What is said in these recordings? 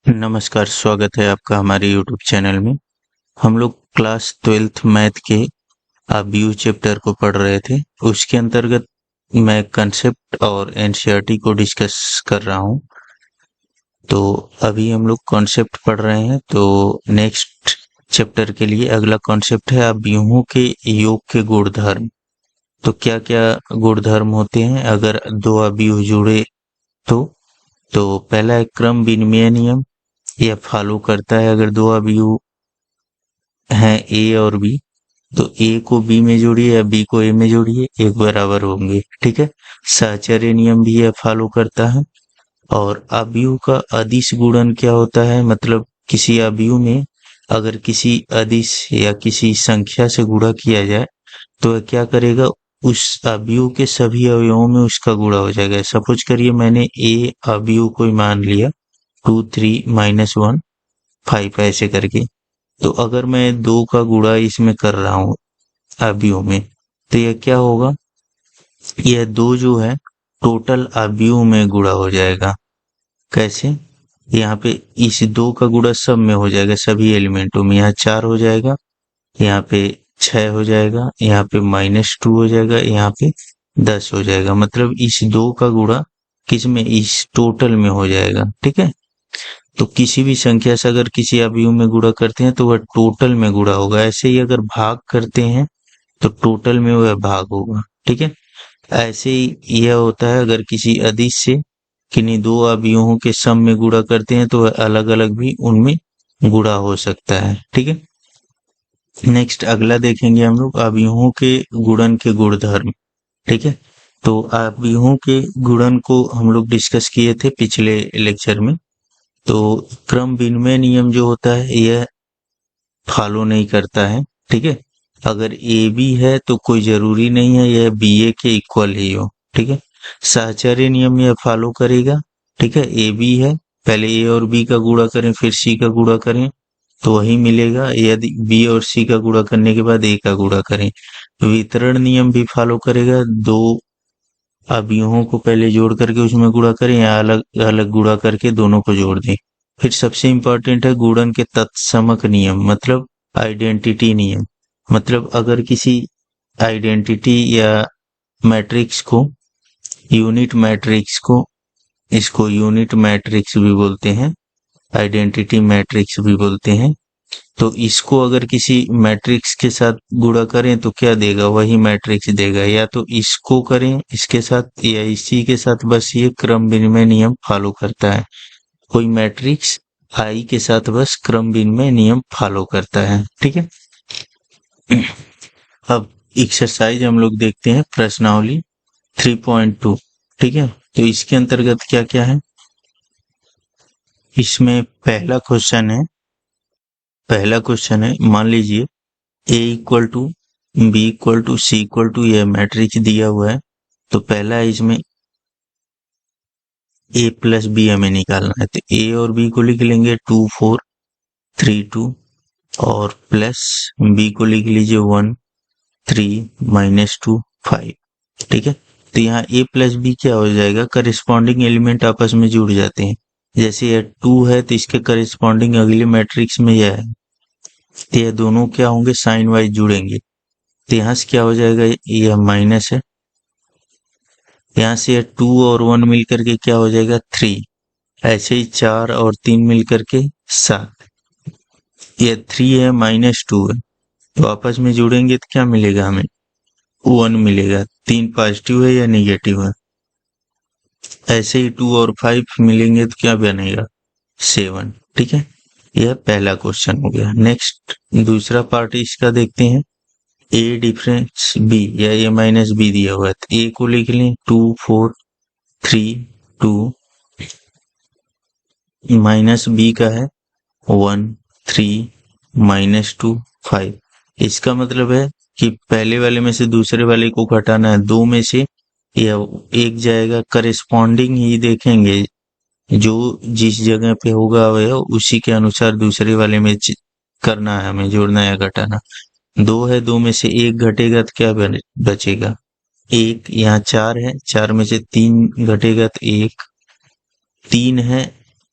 नमस्कार, स्वागत है आपका हमारे यूट्यूब चैनल में। हम लोग क्लास 12th मैथ के व्यू चैप्टर को पढ़ रहे थे। उसके अंतर्गत मैं कंसेप्ट और एनसीईआरटी को डिस्कस कर रहा हूँ। तो अभी हम लोग कॉन्सेप्ट पढ़ रहे हैं। तो नेक्स्ट चैप्टर के लिए अगला कॉन्सेप्ट है अवयवों के योग के गुणधर्म। तो क्या क्या गुणधर्म होते हैं अगर दो अवयव जुड़े तो पहला है क्रम विनिमय नियम। यह फॉलो करता है अगर दो अवयव हैं ए और बी, तो ए को बी में जोड़िए या बी को ए में जोड़िए, एक बराबर होंगे। ठीक है। साहचर्य नियम भी यह फॉलो करता है। और अवयव का अदिश गुणन क्या होता है, मतलब किसी अवयव में अगर किसी अदिश या किसी संख्या से गुणा किया जाए तो वह क्या करेगा, उस अवयव के सभी अवयवों में उसका गुणा हो जाएगा। सपोज करिए मैंने ए अवयव को ही मान लिया 2 3 -1 5 ऐसे करके। तो अगर मैं 2 का गुणा इसमें कर रहा हूँ अवयव में, तो यह क्या होगा, यह 2 जो है टोटल अवयव में गुणा हो जाएगा। कैसे, यहाँ पे इस 2 का गुणा सब में हो जाएगा, सभी एलिमेंटों में। यहाँ 4 हो जाएगा, यहाँ पे 6 हो जाएगा, यहाँ पे -2 हो जाएगा, यहाँ पे 10 हो जाएगा। मतलब इस 2 का गुणा किस में, इस टोटल में हो जाएगा। ठीक है। तो किसी भी संख्या से अगर किसी अवयव में गुणा करते हैं तो वह टोटल में गुणा होगा। ऐसे ही अगर भाग करते हैं तो टोटल में वह भाग होगा। ठीक है। ऐसे ही यह होता है अगर किसी अदिश से किन्हीं दो अवयवों के सम में गुणा करते हैं तो वह अलग अलग भी उनमें गुणा हो सकता है। ठीक है। नेक्स्ट अगला देखेंगे हम लोग अवयवों के गुणन के गुणधर्म। ठीक है। तो अवयवों के गुणन को हम लोग डिस्कस किए थे पिछले लेक्चर में। तो क्रम विनिमय नियम जो होता है यह फॉलो नहीं करता है। ठीक है। अगर ए बी है तो कोई जरूरी नहीं है यह बी ए के इक्वल ही हो। ठीक है। साहचर्य नियम यह फॉलो करेगा। ठीक है। ए बी है, पहले ए और बी का गुणा करें फिर सी का गुणा करें तो वही मिलेगा। यदि बी और सी का गुणा करने के बाद ए का गुणा करें। वितरण नियम भी फॉलो करेगा। दो अवयवों को पहले जोड़ करके उसमें गुणा करें या अलग अलग गुणा करके दोनों को जोड़ दें। फिर सबसे इंपॉर्टेंट है गुणन के तत्समक नियम, मतलब आइडेंटिटी नियम। मतलब अगर किसी आइडेंटिटी या मैट्रिक्स को, यूनिट मैट्रिक्स को, इसको यूनिट मैट्रिक्स भी बोलते हैं, आइडेंटिटी मैट्रिक्स भी बोलते हैं। तो इसको अगर किसी मैट्रिक्स के साथ गुणा करें तो क्या देगा, वही मैट्रिक्स देगा। या तो इसको करें इसके साथ या इसी के साथ, बस ये क्रम विनिमय नियम फॉलो करता है। कोई मैट्रिक्स आई के साथ बस क्रम विनिमय नियम फॉलो करता है। ठीक है। अब एक्सरसाइज हम लोग देखते हैं प्रश्नावली 3.2। ठीक है। तो इसके अंतर्गत क्या क्या है, इसमें पहला क्वेश्चन है मान लीजिए A equal to B equal to C equal to, यह मैट्रिक्स दिया हुआ है। तो पहला है इसमें ए प्लस बी हमें निकालना है। तो ए और बी को लिख लेंगे 2 4 3 2 और प्लस बी को लिख लीजिए 1 3 -2 5। ठीक है। तो यहाँ ए प्लस बी क्या हो जाएगा, करिस्पॉन्डिंग एलिमेंट आपस में जुड़ जाते हैं। जैसे यह 2 है तो इसके करिस्पॉन्डिंग अगले मैट्रिक्स में यह है, तो यह दोनों क्या होंगे, साइन वाइज जुड़ेंगे। तो यहाँ से क्या हो जाएगा, यह माइनस है, यहाँ से यह 2 और 1 मिल करके क्या हो जाएगा 3। ऐसे ही 4 और 3 मिल करके 7। यह 3 है -2 है, तो आपस में जुड़ेंगे तो क्या मिलेगा हमें, 1 मिलेगा। 3 पॉजिटिव है या निगेटिव है। ऐसे ही 2 और 5 मिलेंगे तो क्या बनेगा 7। ठीक है। यह पहला क्वेश्चन हो गया। नेक्स्ट दूसरा पार्ट इसका देखते हैं। ए डिफरेंस बी या ए माइनस बी दिया हुआ है, तो ए को लिख लें 2 4 3 2 माइनस बी का है 1 3 -2 5। इसका मतलब है कि पहले वाले में से दूसरे वाले को घटाना है, 2 में से या एक जाएगा, करेस्पॉन्डिंग ही देखेंगे, जो जिस जगह पे होगा वह उसी के अनुसार दूसरे वाले में करना है, हमें जोड़ना या घटाना। 2 है, 2 में से एक घटेगा तो क्या बचेगा 1। यहाँ 4 है, 4 में से 3 घटेगा तो 1। 3 है,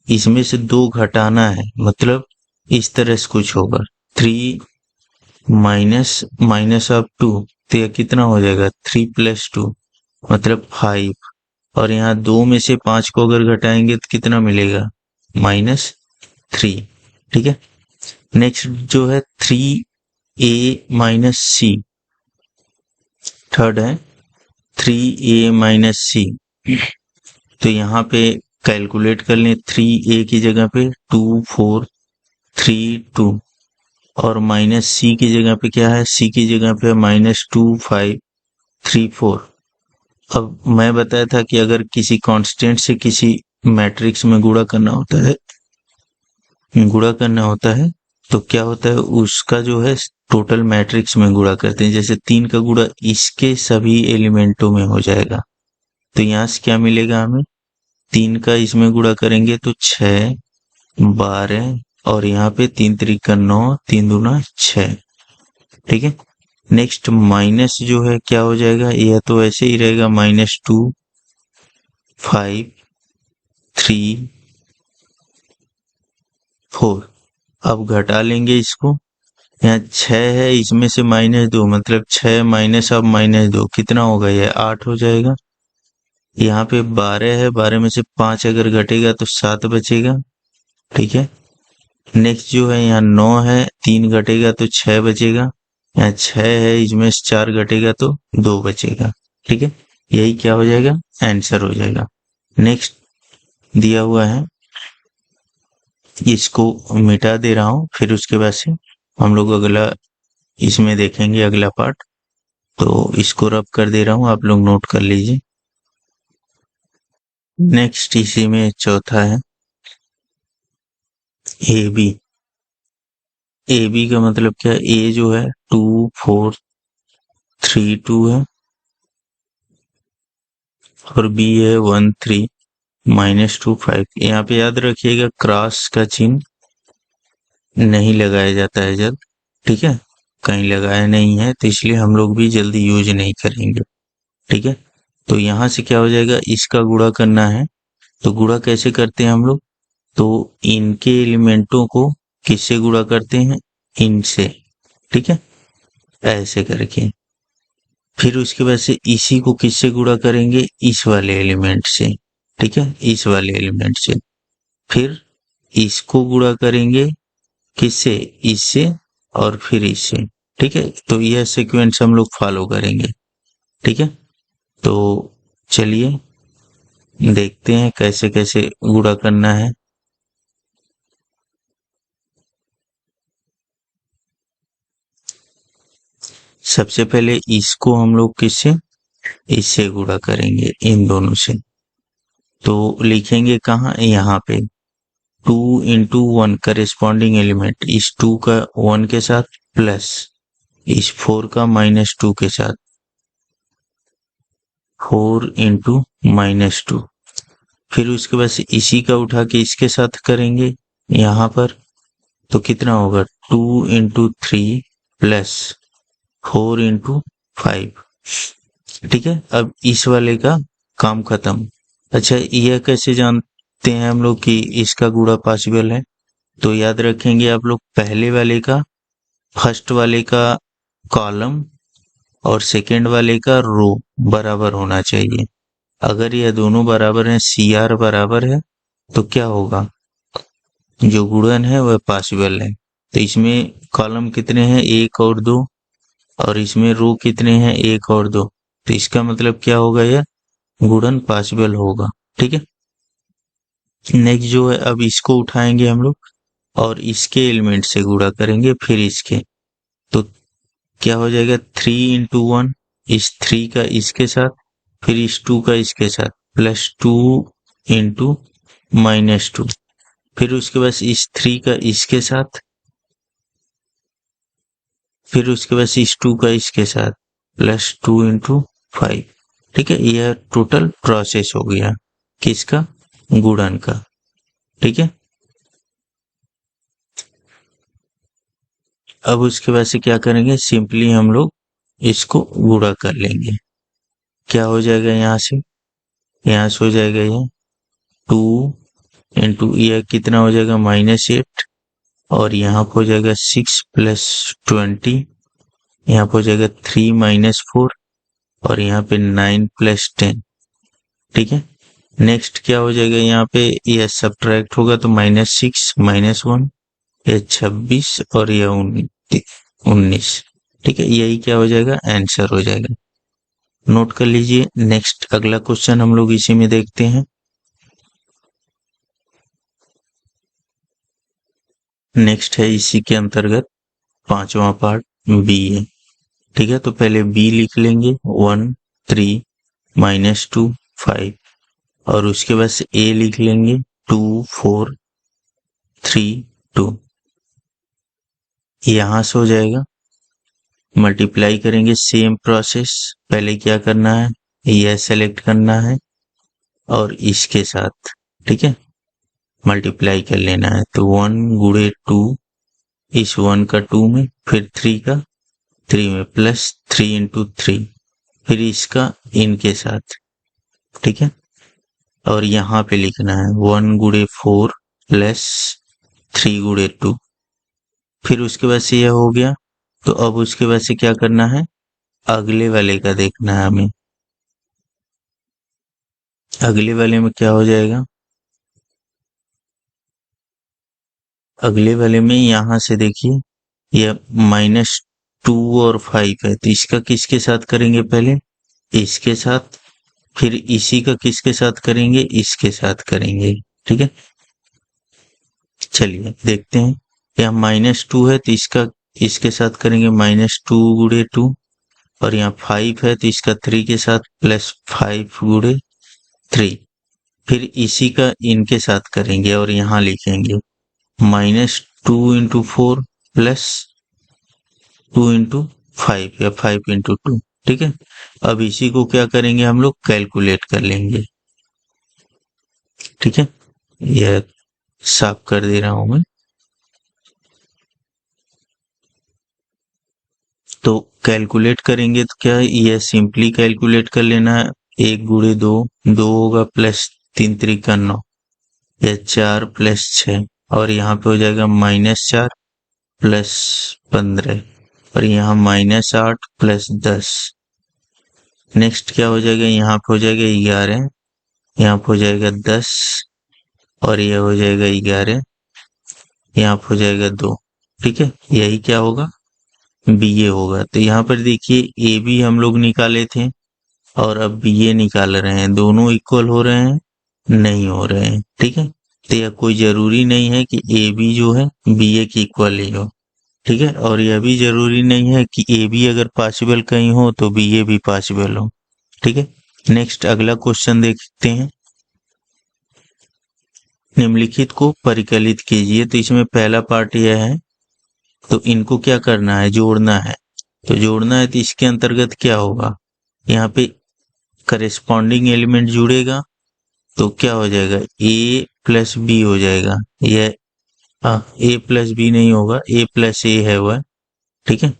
इसमें से 2 घटाना है, मतलब इस तरह से कुछ होगा। 3 माइनस माइनस ऑफ 2, तो यह कितना हो जाएगा 3 + 2 मतलब 5। और यहाँ 2 में से 5 को अगर घटाएंगे तो कितना मिलेगा -3। ठीक है। नेक्स्ट जो है 3a - c, थर्ड है 3a - c। तो यहाँ पे कैलकुलेट कर लें, 3a की जगह पे 2 4 3 2 और -c की जगह पे क्या है, c की जगह पे -2 5 3 4। अब मैं बताया था कि अगर किसी कांस्टेंट से किसी मैट्रिक्स में गुणा करना होता है तो क्या होता है, उसका जो है टोटल मैट्रिक्स में गुणा करते हैं। जैसे 3 का गुणा इसके सभी एलिमेंटों में हो जाएगा, तो यहाँ से क्या मिलेगा हमें, 3 का इसमें गुणा करेंगे तो 6 12 और यहाँ पे 3 3 9 3 दूना 6। ठीक है। नेक्स्ट माइनस जो है क्या हो जाएगा, यह तो ऐसे ही रहेगा -2 5 3 4। अब घटा लेंगे इसको, यहाँ 6 है, इसमें से -2 मतलब 6 माइनस अब -2 कितना होगा, यह 8 हो जाएगा। यहाँ पे 12 है, 12 में से 5 अगर घटेगा तो 7 बचेगा। ठीक है। नेक्स्ट जो है यहाँ 9 है, 3 घटेगा तो 6 बचेगा। यहाँ 6 है, इसमें से 4 घटेगा तो 2 बचेगा। ठीक है। यही क्या हो जाएगा, आंसर हो जाएगा। नेक्स्ट दिया हुआ है, इसको मिटा दे रहा हूं, फिर उसके बाद से हम लोग अगला इसमें देखेंगे अगला पार्ट। तो इसको रब कर दे रहा हूं, आप लोग नोट कर लीजिए। नेक्स्ट इसी में चौथा है ए बी। ए बी का मतलब क्या, ए जो है 2 4 3 2 है और बी है 1 3 -2 5। यहाँ पे याद रखिएगा क्रॉस का चिन्ह नहीं लगाया जाता है जब, ठीक है, कहीं लगाया नहीं है तो इसलिए हम लोग भी जल्दी यूज नहीं करेंगे। ठीक है। तो यहाँ से क्या हो जाएगा, इसका गुणा करना है, तो गुणा कैसे करते हैं हम लोग, तो इनके एलिमेंटों को किससे गुणा करते हैं, इनसे। ठीक है, ऐसे करके फिर उसके बाद से इसी को किससे गुणा करेंगे, इस वाले एलिमेंट से। ठीक है, इस वाले एलिमेंट से फिर इसको गुणा करेंगे किससे, इससे और फिर इससे। ठीक है, तो यह सीक्वेंस हम लोग फॉलो करेंगे। ठीक है, तो चलिए देखते हैं कैसे कैसे गुणा करना है। सबसे पहले इसको हम लोग किससे, इससे गुणा करेंगे, इन दोनों से। तो लिखेंगे कहाँ, यहाँ पे 2 × 1 करेस्पॉन्डिंग एलिमेंट, इस 2 का 1 के साथ प्लस इस 4 का -2 के साथ, 4 × -2। फिर उसके बाद से इसी का उठा के इसके साथ करेंगे यहाँ पर, तो कितना होगा 2 × 3 प्लस 4 × 5। ठीक है, अब इस वाले का काम खत्म। अच्छा, यह कैसे जानते हैं हम लोग कि इसका गुणा पॉसिबल है, तो याद रखेंगे आप लोग पहले वाले का, फर्स्ट वाले का कॉलम और सेकंड वाले का रो बराबर होना चाहिए। अगर यह दोनों बराबर हैं, CR बराबर है, तो क्या होगा, जो गुणन है वह पॉसिबल है। तो इसमें कॉलम कितने हैं, 1 और 2, और इसमें रो कितने हैं, 1 और 2। तो इसका मतलब क्या होगा, यह गुणन पॉसिबल होगा। ठीक है। नेक्स्ट जो है, अब इसको उठाएंगे हम लोग और इसके एलिमेंट से गुणा करेंगे, फिर इसके, तो क्या हो जाएगा 3 × 1, इस 3 का इसके साथ, फिर इस 2 का इसके साथ, +2 × -2, फिर उसके बाद इस 3 का इसके साथ, फिर उसके बाद इस 2 का इसके साथ, +2 × 5। ठीक है, यह टोटल प्रोसेस हो गया किसका, गुणन का। ठीक है, अब उसके बाद से क्या करेंगे, सिंपली हम लोग इसको गुणा कर लेंगे। क्या हो जाएगा, यहाँ से हो जाएगा ये 2 इंटू यह कितना हो जाएगा -8, और यहाँ पे हो जाएगा 6 + 20, यहाँ पे हो जाएगा 3 - 4, और यहाँ पे 9 + 10। ठीक है, नेक्स्ट क्या हो जाएगा, यहाँ पे यह सब्ट्रैक्ट होगा तो -6 -1, यह 26 और यह 19। ठीक है, यही क्या हो जाएगा, आंसर हो जाएगा। नोट कर लीजिए। नेक्स्ट अगला क्वेश्चन हम लोग इसी में देखते हैं। नेक्स्ट है इसी के अंतर्गत 5वां पार्ट बी है। ठीक है, तो पहले बी लिख लेंगे 1 3 -2 5, और उसके बाद से ए लिख लेंगे 2 4 3 2। यहां से हो जाएगा, मल्टीप्लाई करेंगे, सेम प्रोसेस। पहले क्या करना है, यह सेलेक्ट करना है और इसके साथ, ठीक है, मल्टीप्लाई कर लेना है। तो 1 × 2, इस 1 का 2 में, फिर 3 का 3 में, प्लस 3 × 3, फिर इसका इनके साथ। ठीक है, और यहाँ पे लिखना है 1 × 4 प्लस 3 × 2। फिर उसके बाद से यह हो गया, तो अब उसके बाद से क्या करना है, अगले वाले का देखना है हमें। अगले वाले में क्या हो जाएगा, अगले वाले में यहां से देखिए, यह -2 और 5 है, तो इसका किसके साथ करेंगे, पहले इसके साथ, फिर इसी का किसके साथ करेंगे, इसके साथ करेंगे। ठीक है, चलिए देखते हैं। यहाँ -2 है तो इसका इसके साथ करेंगे -2 × 2, और यहाँ 5 है तो इसका 3 के साथ प्लस 5 × 3, फिर इसी का इनके साथ करेंगे और यहाँ लिखेंगे -2 × 4 प्लस 2 × 5 या 5 × 2। ठीक है, अब इसी को क्या करेंगे, हम लोग कैलकुलेट कर लेंगे। ठीक है, यह साफ कर दे रहा हूं मैं। तो कैलकुलेट करेंगे तो क्या है, यह सिंपली कैलकुलेट कर लेना है। 1 × 2 2 होगा, प्लस 3 × 3 = 9, यह 4 + 6, और यहाँ पे हो जाएगा -4 + 15, और यहाँ -8 + 10। नेक्स्ट क्या हो जाएगा, यहाँ पे हो जाएगा 11, यहाँ पे हो जाएगा 10, और यह हो जाएगा 11, यहाँ पे हो जाएगा 2। ठीक है, यही क्या होगा, बी ए होगा। तो यहाँ पर देखिए, ए बी हम लोग निकाले थे और अब बी ए निकाल रहे हैं, दोनों इक्वल हो रहे हैं, नहीं हो रहे हैं। ठीक है, तो यह कोई जरूरी नहीं है कि ए बी जो है बी ए की इक्वल ही हो। ठीक है, और यह भी जरूरी नहीं है कि ए बी अगर पॉसिबल कहीं हो तो बी ए भी पॉसिबल हो। ठीक है, नेक्स्ट अगला क्वेश्चन देखते हैं। निम्नलिखित को परिकलित कीजिए। तो इसमें पहला पार्ट यह है, तो इनको क्या करना है, जोड़ना है। तो जोड़ना है तो इसके अंतर्गत क्या होगा, यहाँ पे करेस्पॉन्डिंग एलिमेंट जुड़ेगा तो क्या हो जाएगा, ए प्लस बी हो जाएगा। यह ए प्लस बी नहीं होगा, ए प्लस ए है वह। ठीक है,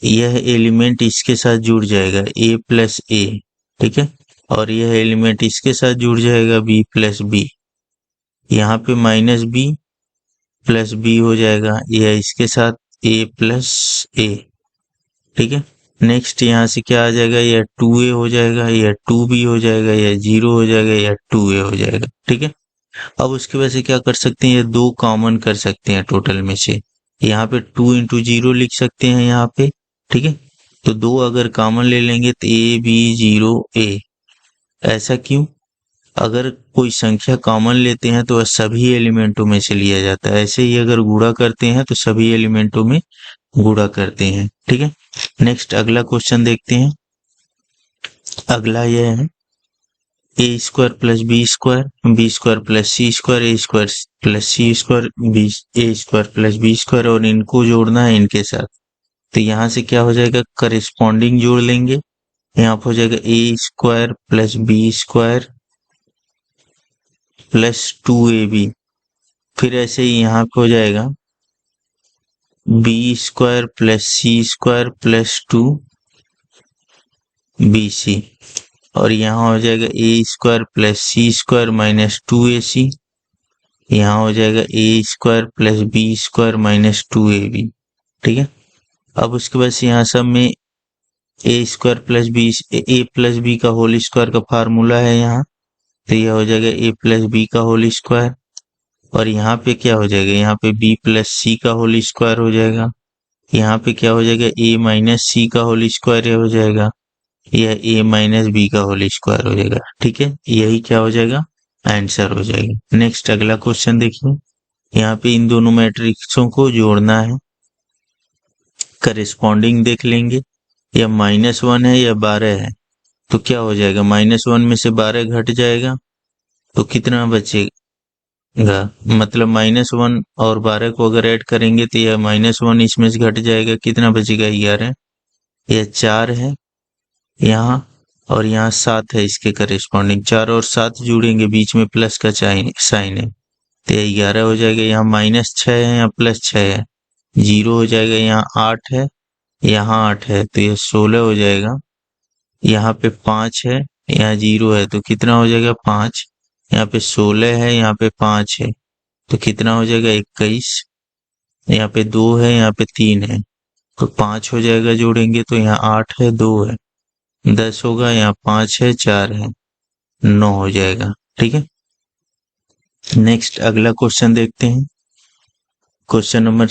यह एलिमेंट इसके साथ जुड़ जाएगा, ए प्लस ए। ठीक है, और यह एलिमेंट इसके साथ जुड़ जाएगा, बी प्लस बी। यहाँ पे -b प्लस बी हो जाएगा, यह इसके साथ ए प्लस ए। ठीक है, नेक्स्ट यहाँ से क्या आ जाएगा, यह 2a हो जाएगा, यह 2b हो जाएगा, यह 0 हो जाएगा, यह 2a हो जाएगा। ठीक है, अब उसके वजह से क्या कर सकते हैं, ये दो कॉमन कर सकते हैं टोटल में से। यहाँ पे 2 × 0 लिख सकते हैं यहाँ पे। ठीक है, तो दो अगर कॉमन ले लेंगे तो a b 0 a। ऐसा क्यों, अगर कोई संख्या कॉमन लेते हैं तो वह सभी एलिमेंटों में से लिया जाता है। ऐसे ही अगर गुणा करते हैं तो सभी एलिमेंटों में गुणा करते हैं। ठीक है, नेक्स्ट अगला क्वेश्चन देखते हैं। अगला यह है, a² + b² + c², a² + c², a² + b², और इनको जोड़ना है इनके साथ। तो यहाँ से क्या हो जाएगा, करेस्पॉन्डिंग जोड़ लेंगे। यहाँ पर हो जाएगा a² + b² + 2ab। फिर ऐसे ही यहाँ पे हो जाएगा b² + c² + 2bc, और यहाँ हो जाएगा a² + c² - 2ac यहाँ हो जाएगा A square plus B square minus 2ab। ठीक है, अब उसके बाद यहाँ सब में A square plus B, A plus B का होल स्क्वायर का फार्मूला है यहाँ, तो यह हो जाएगा ए प्लस बी का होल स्क्वायर। और यहाँ पे क्या हो जाएगा, यहाँ पे बी प्लस सी का होल स्क्वायर हो जाएगा। यहाँ पे क्या हो जाएगा, ए माइनस सी का होल स्क्वायर हो जाएगा, यह ए माइनस बी का होल स्क्वायर हो जाएगा। ठीक है, यही क्या हो जाएगा, आंसर हो जाएगा। नेक्स्ट अगला क्वेश्चन देखिए, यहाँ पे इन दोनों मैट्रिक्सों को जोड़ना है, करेस्पॉन्डिंग देख लेंगे, या -1 है या 12 है, तो क्या हो जाएगा, -1 में से 12 घट जाएगा तो कितना बचेगा, मतलब -1 और 12 को अगर ऐड करेंगे तो यह -1 इसमें से घट जाएगा, कितना बचेगा, 11। यह 4 है यहाँ, और यहाँ 7 है इसके करेस्पॉन्डिंग, 4 और 7 जुड़ेंगे, बीच में प्लस का साइन है, तो यह 11 हो जाएगा। यहाँ -6 है, यहाँ +6 है, 0 हो जाएगा। यहाँ 8 है, यहाँ 8 है, तो यह 16 हो जाएगा। यहाँ पे 5 है, यहाँ 0 है, तो कितना हो जाएगा, 5। यहाँ पे 16 है, यहाँ पे 5 है, तो कितना हो जाएगा, 21। यहाँ पे 2 है, यहाँ पे 3 है, तो 5 हो जाएगा जोड़ेंगे, तो यहाँ 8 है, 2 है, 10 होगा। यहाँ 5 है, 4 है, 9 हो जाएगा। ठीक है, नेक्स्ट अगला क्वेश्चन देखते हैं। क्वेश्चन नंबर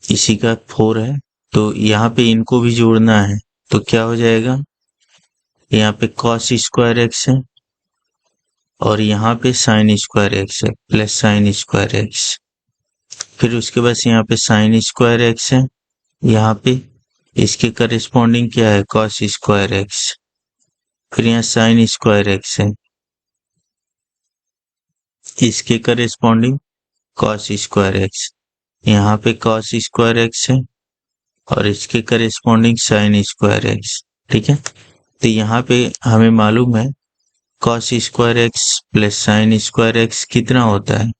इसी का 4 है, तो यहाँ पे इनको भी जोड़ना है, तो क्या हो जाएगा, यहाँ पे cos स्क्वायर एक्स है, और यहाँ पे sin स्क्वायर एक्स है, प्लस sin स्क्वायर एक्स। फिर उसके बाद यहाँ पे sin स्क्वायर एक्स है, यहाँ पे इसके करेस्पॉन्डिंग क्या है, cos स्क्वायर एक्स। फिर यहाँ sin स्क्वायर एक्स है, इसके करेस्पॉन्डिंग cos स्क्वायर एक्स। यहाँ पे cos स्क्वायर एक्स है, और इसके करेस्पॉन्डिंग sin स्क्वायर एक्स। ठीक है, तो यहाँ पे हमें मालूम है cos square x plus sin square x कितना होता है,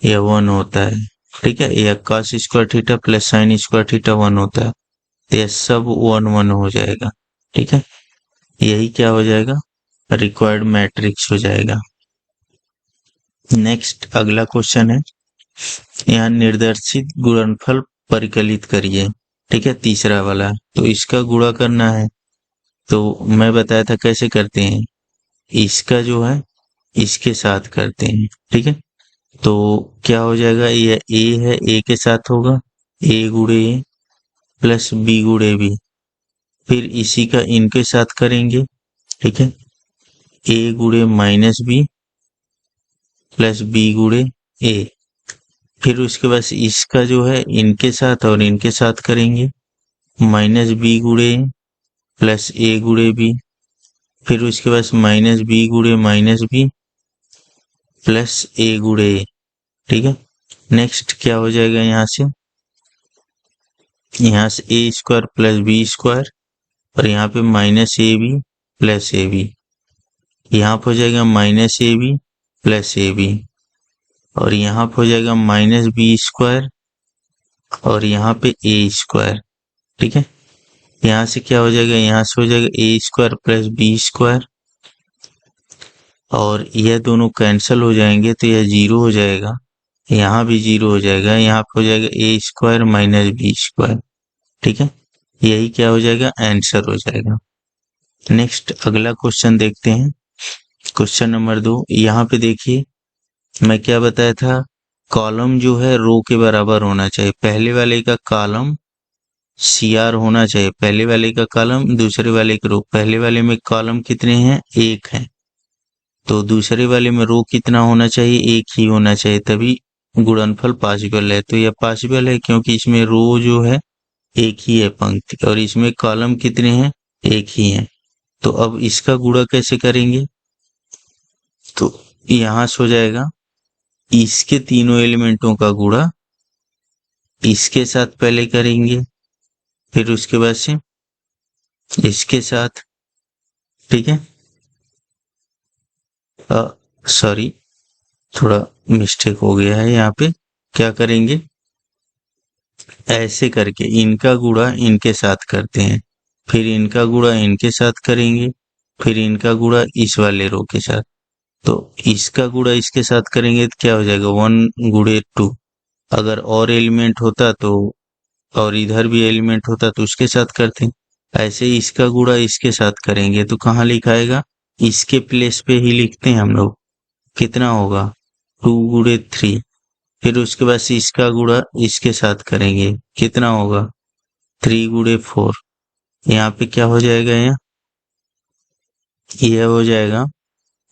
यह 1 होता है। ठीक है, यह cos square theta plus sin square theta 1 होता है, तो यह सब 1 1 हो जाएगा। ठीक है, यही क्या हो जाएगा, रिक्वायर्ड मैट्रिक्स हो जाएगा। नेक्स्ट अगला क्वेश्चन है, यहाँ निर्देशित गुणनफल परिकलित करिए। ठीक है, तीसरा वाला, तो इसका गुणा करना है, तो मैं बताया था कैसे करते हैं, इसका जो है इसके साथ करते हैं। ठीक है, तो क्या हो जाएगा, ये ए है, ए के साथ होगा ए गुणे ए प्लस बी गुणे बी, फिर इसी का इनके साथ करेंगे। ठीक है, ए गुणे माइनस बी प्लस बी गुणे ए, फिर उसके बाद इसका जो है इनके साथ और इनके साथ करेंगे, माइनस बी गुणे प्लस ए गुणे बी, फिर उसके बाद माइनस बी गुणे माइनस बी प्लस ए गुणे ए। ठीक है, नेक्स्ट क्या हो जाएगा, यहाँ से A square plus B square, और यहाँ पे minus A B plus A B, यहाँ पे हो जाएगा minus A B plus A B, और यहाँ पे हो जाएगा माइनस बी स्क्वायर, और यहाँ पे ए स्क्वायर। ठीक है, यहाँ से क्या हो जाएगा, यहाँ से हो जाएगा A square plus B square, और यह दोनों कैंसिल हो जाएंगे, तो यह 0 हो जाएगा, यहाँ भी 0 हो जाएगा, यहाँ पे हो जाएगा A square minus B square. ठीक है, यही क्या हो जाएगा, आंसर हो जाएगा। नेक्स्ट अगला क्वेश्चन देखते हैं, क्वेश्चन नंबर 2। यहाँ पे देखिए मैं क्या बताया था, कॉलम जो है रो के बराबर होना चाहिए, पहले वाले का कॉलम CR होना चाहिए, पहले वाले का कॉलम दूसरे वाले का रो। पहले वाले में कॉलम कितने हैं, 1 है, तो दूसरे वाले में रो कितना होना चाहिए, 1 ही होना चाहिए, तभी गुणनफल पॉसिबल है। तो यह पॉसिबल है क्योंकि इसमें रो जो है 1 ही है पंक्ति, और इसमें कॉलम कितने हैं, 1 ही है। तो अब इसका गुणा कैसे करेंगे, तो यहाँ से हो जाएगा इसके तीनों एलिमेंटों का गुणा इसके साथ पहले करेंगे, फिर उसके बाद से इसके साथ। ठीक है, सॉरी थोड़ा मिस्टेक हो गया है, यहाँ पे क्या करेंगे, ऐसे करके इनका गुणा इनके साथ करते हैं, फिर इनका गुणा इनके साथ करेंगे, फिर इनका गुणा इस वाले रो के साथ, तो इसका गुणा इसके साथ करेंगे तो क्या हो जाएगा 1 गुणे 2। अगर और एलिमेंट होता तो और इधर भी एलिमेंट होता तो उसके साथ करते। ऐसे ही इसका गुणा इसके साथ करेंगे तो कहाँ लिखाएगा, इसके प्लेस पे ही लिखते हैं हम लोग। कितना होगा 2 गुणे 3। फिर उसके बाद से इसका गुणा इसके साथ करेंगे, कितना होगा 3 गुणे 4। यहाँ पे क्या हो जाएगा, यहाँ यह हो जाएगा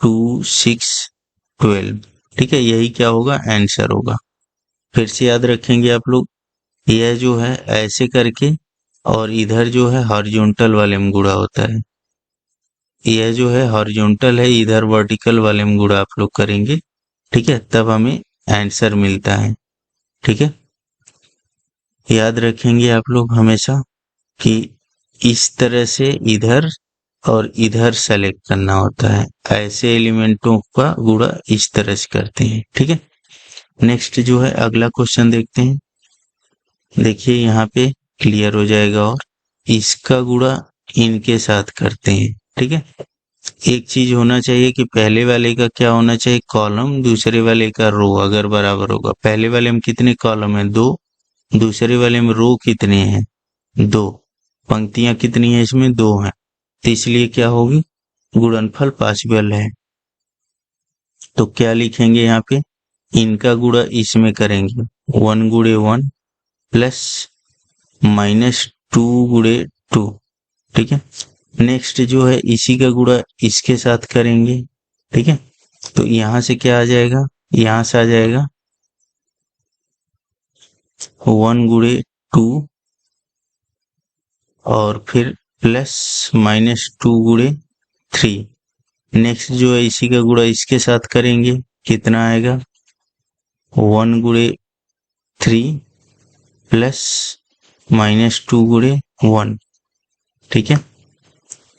2 6 12। ठीक है, यही क्या होगा आंसर होगा। फिर से याद रखेंगे आप लोग, यह जो है ऐसे करके और इधर जो है हॉरिजॉन्टल वाले में गुणा होता है। यह जो है हॉरिजॉन्टल है, इधर वर्टिकल वाले में गुणा आप लोग करेंगे। ठीक है, तब हमें आंसर मिलता है। ठीक है, याद रखेंगे आप लोग हमेशा कि इस तरह से इधर और इधर सेलेक्ट करना होता है। ऐसे एलिमेंटों का गुणा इस तरह से करते हैं। ठीक है, नेक्स्ट जो है अगला क्वेश्चन देखते हैं। देखिए यहाँ पे क्लियर हो जाएगा। और इसका गुणा इनके साथ करते हैं। ठीक है, एक चीज होना चाहिए कि पहले वाले का क्या होना चाहिए कॉलम, दूसरे वाले का रो अगर बराबर होगा। पहले वाले में कितने कॉलम है 2, दूसरे वाले में रो कितने हैं 2, पंक्तियां कितनी है इसमें 2 हैं। तो इसलिए क्या होगी गुणनफल पॉसिबल है। तो क्या लिखेंगे यहाँ पे, इनका गुणा इसमें करेंगे 1 गुणे 1 प्लस -2 गुणे 2। ठीक है, नेक्स्ट जो है इसी का गुणा इसके साथ करेंगे। ठीक है, तो यहां से क्या आ जाएगा, यहां से आ जाएगा 1 गुणे 2 और फिर प्लस -2 गुणे 3। नेक्स्ट जो है इसी का गुणा इसके साथ करेंगे, कितना आएगा 1 गुणे 3 प्लस -2 गुणे 1। ठीक है,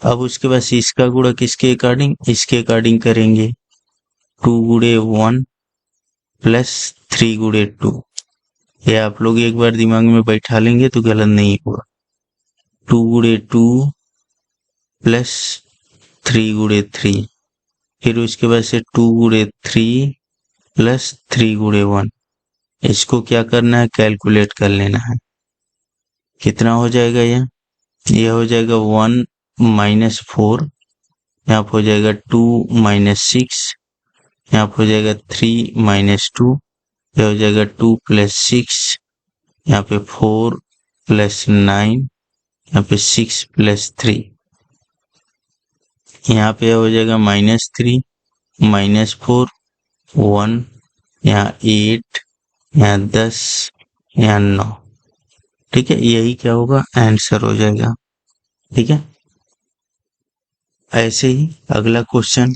अब उसके बाद इसका गुणा किसके अकॉर्डिंग, इसके अकॉर्डिंग करेंगे 2 गुणे 1 प्लस 3 गुणे 2। ये आप लोग एक बार दिमाग में बैठा लेंगे तो गलत नहीं होगा। 2 गुणे 2 प्लस 3 गुणे 3। फिर उसके बाद से 2 गुणे 3 प्लस 3 गुणे 1। इसको क्या करना है कैलकुलेट कर लेना है। कितना हो जाएगा यह हो जाएगा 1 -4, यहाँ पे हो जाएगा 2 -6, यहाँ पे हो जाएगा 3 -2, यह हो जाएगा 2 + 6, यहाँ पे 4 + 9, यहाँ पे 6 + 3, यहाँ पे हो जाएगा -3 -4 1, यहाँ 8, यहाँ 10, यहाँ 9। ठीक है, यही क्या होगा आंसर हो जाएगा। ठीक है, ऐसे ही अगला क्वेश्चन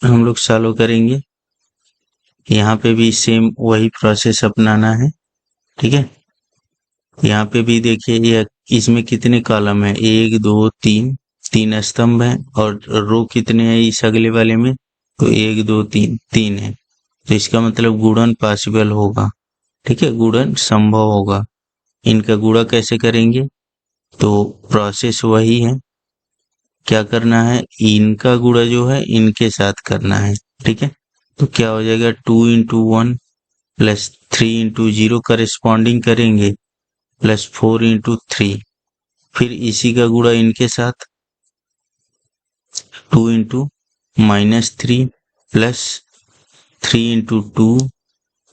हम लोग सॉल्व करेंगे। यहाँ पे भी सेम वही प्रोसेस अपनाना है। ठीक है, यहाँ पे भी देखिए ये इसमें कितने कॉलम है 1 2 3, 3 स्तंभ है और रो कितने हैं इस अगले वाले में, तो 1 2 3 3 है। तो इसका मतलब गुणन पॉसिबल होगा। ठीक है, गुणन संभव होगा। इनका गुणा कैसे करेंगे, तो प्रोसेस वही है, क्या करना है इनका गुणा जो है इनके साथ करना है। ठीक है, तो क्या हो जाएगा 2 × 1 प्लस 3 × 0 करेस्पॉन्डिंग करेंगे प्लस 4 × 3। फिर इसी का गुणा इनके साथ 2 × -3 प्लस 3 × 2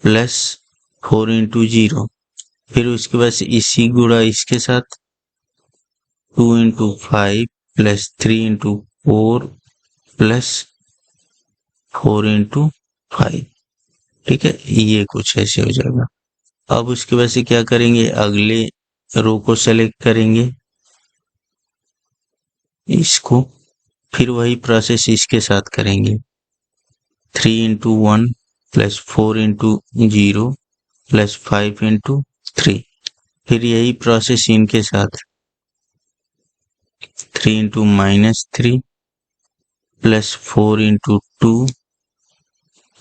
प्लस 4 × 0। फिर उसके बाद से इसी गुणा इसके साथ 2 × 5 प्लस 3 × 4 प्लस 4 × 5। ठीक है, ये कुछ ऐसे हो जाएगा। अब उसके बाद से क्या करेंगे, अगले रो को सेलेक्ट करेंगे इसको, फिर वही प्रोसेस इसके साथ करेंगे 3 × 1 प्लस 4 × 0 प्लस 5 × 3। फिर यही प्रोसेस इनके साथ 3 × -3 प्लस 4 × 2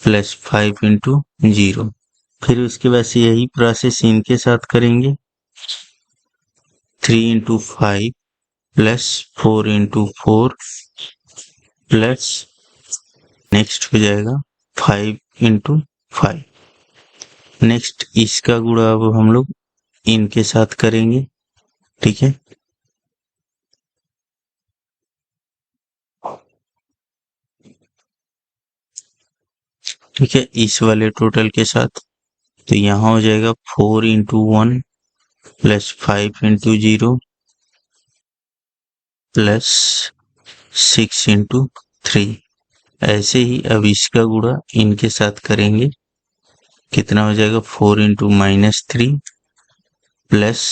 प्लस 5 × 0। फिर उसके बाद से यही प्रोसेस इनके साथ करेंगे 3 × 5 प्लस 4 × 4 प्लस नेक्स्ट हो जाएगा 5 × 5। नेक्स्ट इसका गुणा अब हम लोग इनके साथ करेंगे, ठीक है। ठीक है, इस वाले टोटल के साथ तो यहाँ हो जाएगा 4 × 1 प्लस 5 × 0 प्लस 6 × 3। ऐसे ही अब इसका गुणा इनके साथ करेंगे, कितना हो जाएगा 4 × -3 प्लस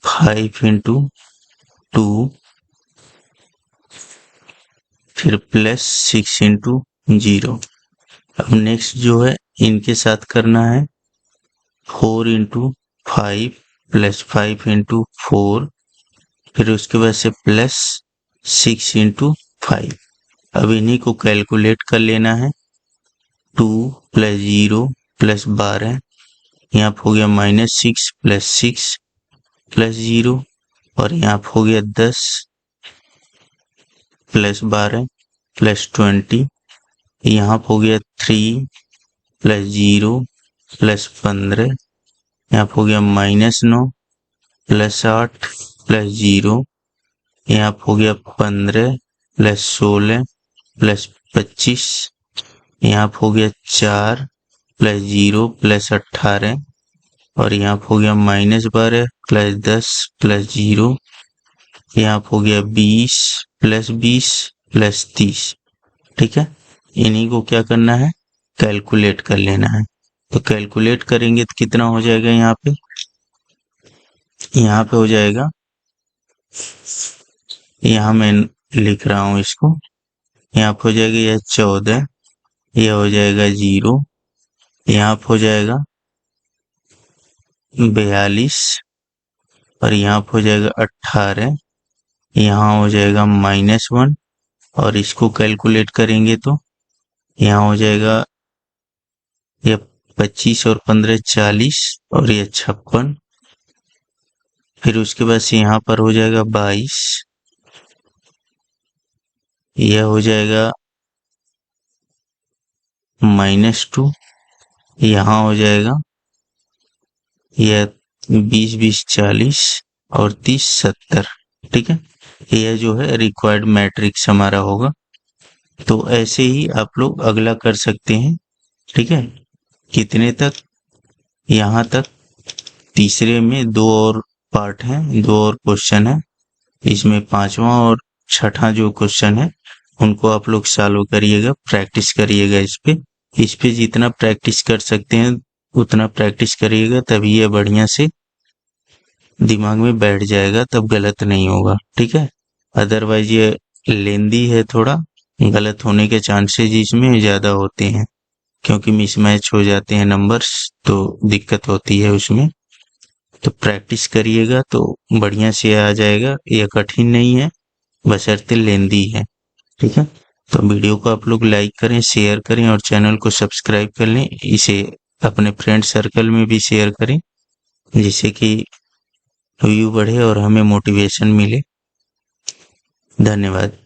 5 × 2 फिर प्लस 6 × 0। अब नेक्स्ट जो है इनके साथ करना है 4 × 5 प्लस 5 × 4 फिर उसके बाद से प्लस 6 × 5। अब इन्हीं को कैलकुलेट कर लेना है। 2 + 0 + 12 यहाँ हो गया -6 + 6 + 0 और यहाँ हो गया 10 + 12 + 20 यहाँ हो गया 3 + 0 + 15 यहाँ हो गया -9 + 8 + 0 यहाँ हो गया 15 + 16 + 25 यहाँ हो गया 4 + 0 + 18 और यहाँ हो गया -12 + 10 + 0 यहाँ हो गया 20 + 20 + 30। ठीक है, इन्हीं को क्या करना है, कैलकुलेट कर लेना है। तो कैलकुलेट करेंगे तो कितना हो जाएगा, यहाँ पे हो जाएगा, यहाँ मैं लिख रहा हूँ इसको, यहाँ पे हो जाएगा यह 14, यह हो जाएगा 0, यहाँ पे हो जाएगा 42 और यहाँ पे हो जाएगा 18, यहाँ हो जाएगा -1 और इसको कैलकुलेट करेंगे तो यहाँ हो जाएगा यह 25 और 15 40 और यह 56। फिर उसके बाद से यहाँ पर हो जाएगा 22, यह हो जाएगा -2, यहाँ हो जाएगा यह 20 20 40 और 30 70। ठीक है, यह जो है रिक्वायर्ड मैट्रिक्स हमारा होगा। तो ऐसे ही आप लोग अगला कर सकते हैं। ठीक है, कितने तक, यहाँ तक। तीसरे में 2 और पार्ट हैं, 2 और क्वेश्चन है, इसमें 5वां और 6ठा जो क्वेश्चन है उनको आप लोग सॉल्व करिएगा, प्रैक्टिस करिएगा। इस पे जितना प्रैक्टिस कर सकते हैं उतना प्रैक्टिस करिएगा, तभी ये बढ़िया से दिमाग में बैठ जाएगा, तब गलत नहीं होगा। ठीक है, अदरवाइज ये लेंदी है, थोड़ा गलत होने के चांसेस इसमें ज्यादा होते हैं क्योंकि मिसमैच हो जाते हैं नंबर्स, तो दिक्कत होती है उसमें। तो प्रैक्टिस करिएगा तो बढ़िया से आ जाएगा, यह कठिन नहीं है, बशर्ते लेंदी है। ठीक है, तो वीडियो को आप लोग लाइक करें, शेयर करें और चैनल को सब्सक्राइब कर लें। इसे अपने फ्रेंड सर्कल में भी शेयर करें जिससे कि व्यू बढ़े और हमें मोटिवेशन मिले। धन्यवाद।